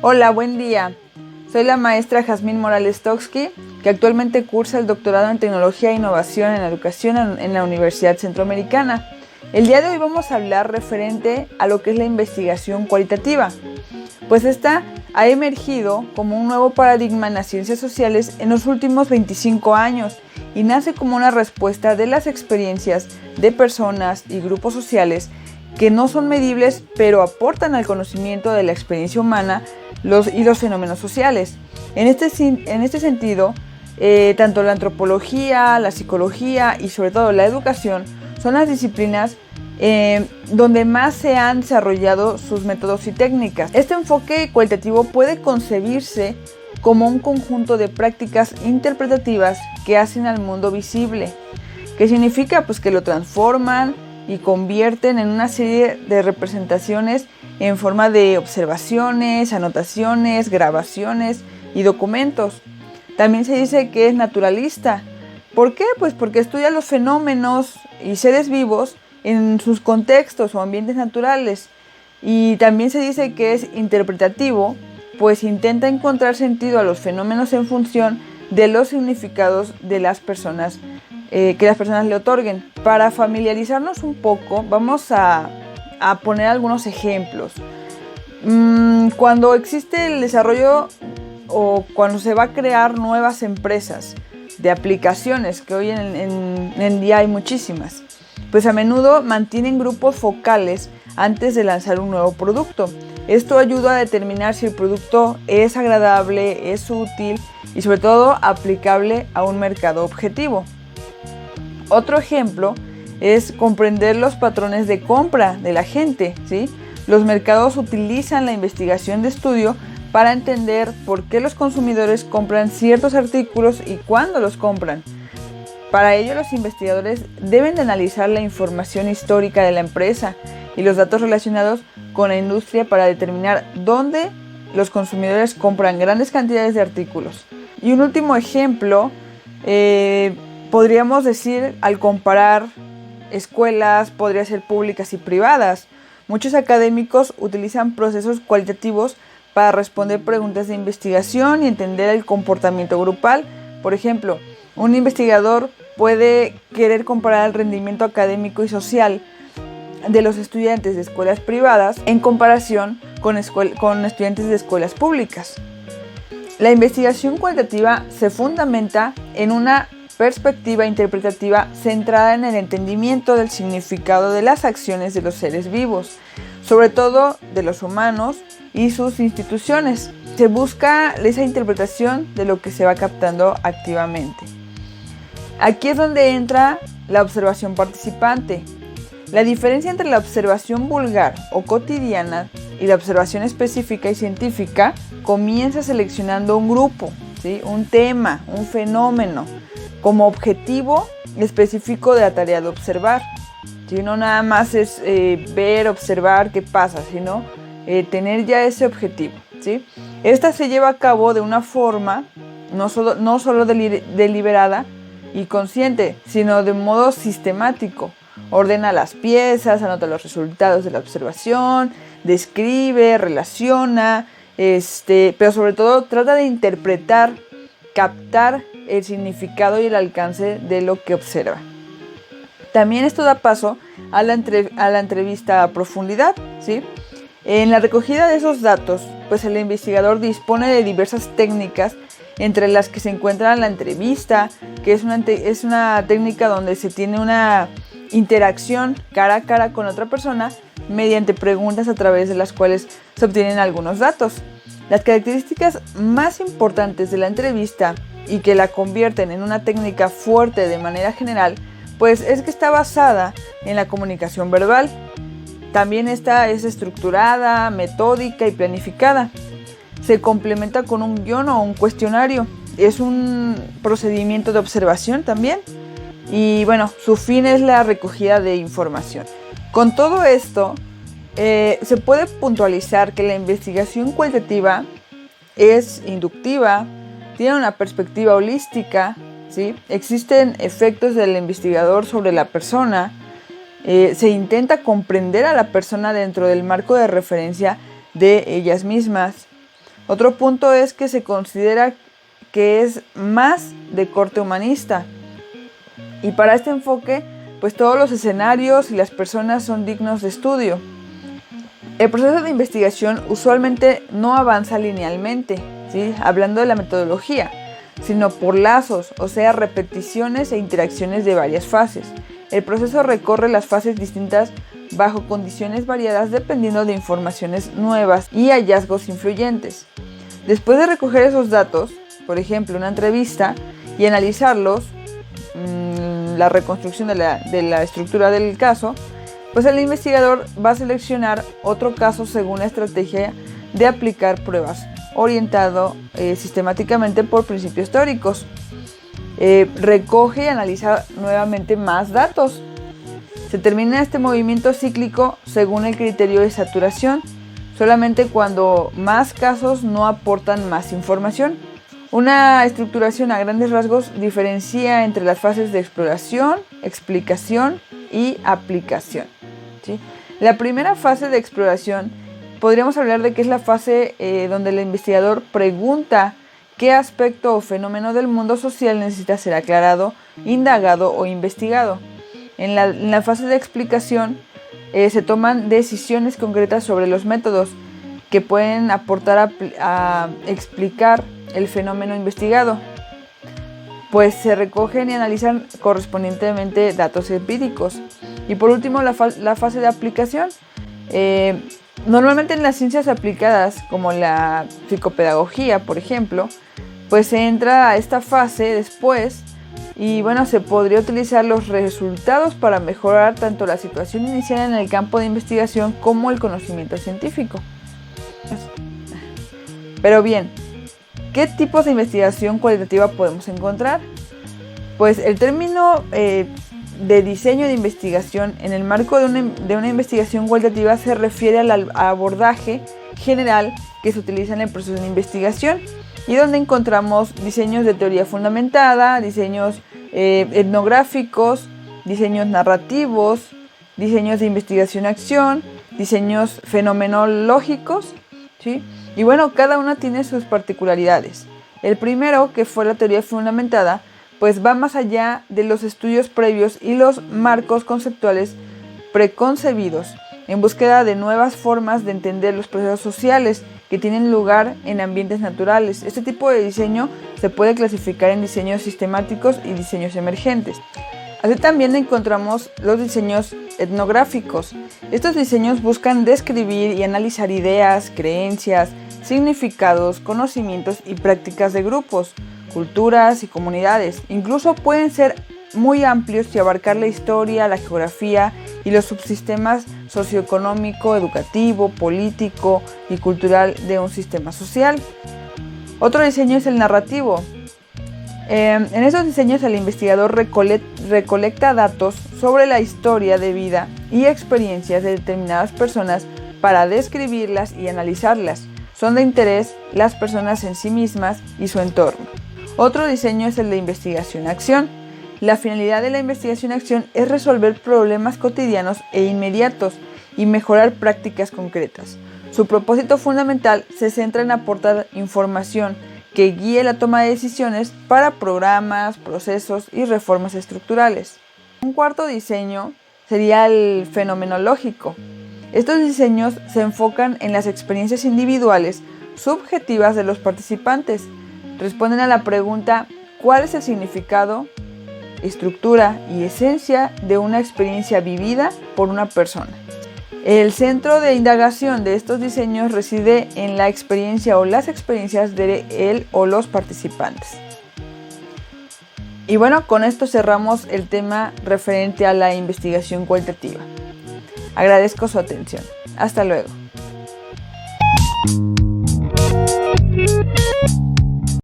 Hola, buen día. Soy la maestra Jazmín Morales Toksky, que actualmente cursa el doctorado en Tecnología e Innovación en la Educación en la Universidad Centroamericana. El día de hoy vamos a hablar referente a lo que es la investigación cualitativa, pues esta ha emergido como un nuevo paradigma en las ciencias sociales en los últimos 25 años y nace como una respuesta de las experiencias de personas y grupos sociales que no son medibles, pero aportan al conocimiento de la experiencia humana y los fenómenos sociales. En este sentido, tanto la antropología, la psicología y sobre todo la educación son las disciplinas donde más se han desarrollado sus métodos y técnicas. Este enfoque cualitativo puede concebirse como un conjunto de prácticas interpretativas que hacen al mundo visible, que significa pues que lo transforman y convierten en una serie de representaciones en forma de observaciones, anotaciones, grabaciones y documentos. También se dice que es naturalista. ¿Por qué? Pues porque estudia los fenómenos y seres vivos en sus contextos o ambientes naturales. Y también se dice que es interpretativo, pues intenta encontrar sentido a los fenómenos en función de los significados de las personas que las personas le otorguen. Para familiarizarnos un poco, vamos a poner algunos ejemplos. Cuando existe el desarrollo o cuando se va a crear nuevas empresas de aplicaciones, que hoy en día hay muchísimas, pues a menudo mantienen grupos focales antes de lanzar un nuevo producto. Esto ayuda a determinar si el producto es agradable, es útil y sobre todo aplicable a un mercado objetivo. Otro ejemplo es comprender los patrones de compra de la gente, ¿sí? Los mercados utilizan la investigación de estudio para entender por qué los consumidores compran ciertos artículos y cuándo los compran. Para ello, los investigadores deben de analizar la información histórica de la empresa y los datos relacionados con la industria para determinar dónde los consumidores compran grandes cantidades de artículos. Y un último ejemplo, podríamos decir, al comparar escuelas, podría ser públicas y privadas. Muchos académicos utilizan procesos cualitativos para responder preguntas de investigación y entender el comportamiento grupal. Por ejemplo, un investigador puede querer comparar el rendimiento académico y social de los estudiantes de escuelas privadas en comparación con estudiantes de escuelas públicas. La investigación cualitativa se fundamenta en una perspectiva interpretativa centrada en el entendimiento del significado de las acciones de los seres vivos, sobre todo de los humanos y sus instituciones. Se busca esa interpretación de lo que se va captando activamente. Aquí es donde entra la observación participante. La diferencia entre la observación vulgar o cotidiana y la observación específica y científica comienza seleccionando un grupo, ¿sí? Un tema, un fenómeno, como objetivo específico de la tarea de observar. ¿Sí? No nada más es ver, observar qué pasa, sino tener ya ese objetivo, ¿sí? Esta se lleva a cabo de una forma no solo deliberada y consciente, sino de modo sistemático. Ordena las piezas, anota los resultados de la observación, describe, relaciona, pero sobre todo trata de interpretar, captar el significado y el alcance de lo que observa. También esto da paso a la entrevista a profundidad, ¿sí? En la recogida de esos datos, pues el investigador dispone de diversas técnicas, entre las que se encuentra la entrevista, que es una técnica donde se tiene una interacción cara a cara con otra persona mediante preguntas a través de las cuales se obtienen algunos datos. Las características más importantes de la entrevista y que la convierten en una técnica fuerte de manera general, pues es que está basada en la comunicación verbal. También esta es estructurada, metódica y planificada. Se complementa con un guión o un cuestionario. Es un procedimiento de observación también. Y bueno, su fin es la recogida de información. Con todo esto, se puede puntualizar que la investigación cualitativa es inductiva, tiene una perspectiva holística, ¿sí? Existen efectos del investigador sobre la persona, se intenta comprender a la persona dentro del marco de referencia de ellas mismas. Otro punto es que se considera que es más de corte humanista. Y para este enfoque, pues todos los escenarios y las personas son dignos de estudio. El proceso de investigación usualmente no avanza linealmente, ¿sí? Hablando de la metodología, sino por lazos, o sea, repeticiones e interacciones de varias fases. El proceso recorre las fases distintas bajo condiciones variadas dependiendo de informaciones nuevas y hallazgos influyentes. Después de recoger esos datos, por ejemplo, una entrevista, y analizarlos, la reconstrucción de la estructura del caso, pues el investigador va a seleccionar otro caso según la estrategia de aplicar pruebas, orientado sistemáticamente por principios teóricos. Recoge y analiza nuevamente más datos. Se termina este movimiento cíclico según el criterio de saturación, solamente cuando más casos no aportan más información. Una estructuración a grandes rasgos diferencia entre las fases de exploración, explicación y aplicación, ¿sí? La primera fase de exploración podríamos hablar de que es la fase donde el investigador pregunta qué aspecto o fenómeno del mundo social necesita ser aclarado, indagado o investigado. En la fase de explicación se toman decisiones concretas sobre los métodos que pueden aportar a explicar el fenómeno investigado, pues se recogen y analizan correspondientemente datos empíricos. Y por último, la fase de aplicación. Normalmente en las ciencias aplicadas, como la psicopedagogía, por ejemplo, pues se entra a esta fase después y bueno, se podría utilizar los resultados para mejorar tanto la situación inicial en el campo de investigación como el conocimiento científico. Pero bien, ¿qué tipos de investigación cualitativa podemos encontrar? Pues el término de diseño de investigación en el marco de una investigación cualitativa se refiere al abordaje general que se utiliza en el proceso de investigación y donde encontramos diseños de teoría fundamentada, diseños etnográficos, diseños narrativos, diseños de investigación-acción, diseños fenomenológicos, ¿sí? Y bueno, cada una tiene sus particularidades. El primero, que fue la teoría fundamentada, pues va más allá de los estudios previos y los marcos conceptuales preconcebidos, en búsqueda de nuevas formas de entender los procesos sociales que tienen lugar en ambientes naturales. Este tipo de diseño se puede clasificar en diseños sistemáticos y diseños emergentes. Así también encontramos los diseños etnográficos. Estos diseños buscan describir y analizar ideas, creencias, significados, conocimientos y prácticas de grupos, culturas y comunidades. Incluso pueden ser muy amplios y abarcar la historia, la geografía y los subsistemas socioeconómico, educativo, político y cultural de un sistema social. Otro diseño es el narrativo. En estos diseños el investigador recolecta datos sobre la historia de vida y experiencias de determinadas personas para describirlas y analizarlas. Son de interés las personas en sí mismas y su entorno. Otro diseño es el de investigación-acción. La finalidad de la investigación-acción es resolver problemas cotidianos e inmediatos y mejorar prácticas concretas. Su propósito fundamental se centra en aportar información que guíe la toma de decisiones para programas, procesos y reformas estructurales. Un cuarto diseño sería el fenomenológico. Estos diseños se enfocan en las experiencias individuales subjetivas de los participantes. Responden a la pregunta ¿cuál es el significado, estructura y esencia de una experiencia vivida por una persona? El centro de indagación de estos diseños reside en la experiencia o las experiencias de él o los participantes. Y bueno, con esto cerramos el tema referente a la investigación cualitativa. Agradezco su atención. Hasta luego.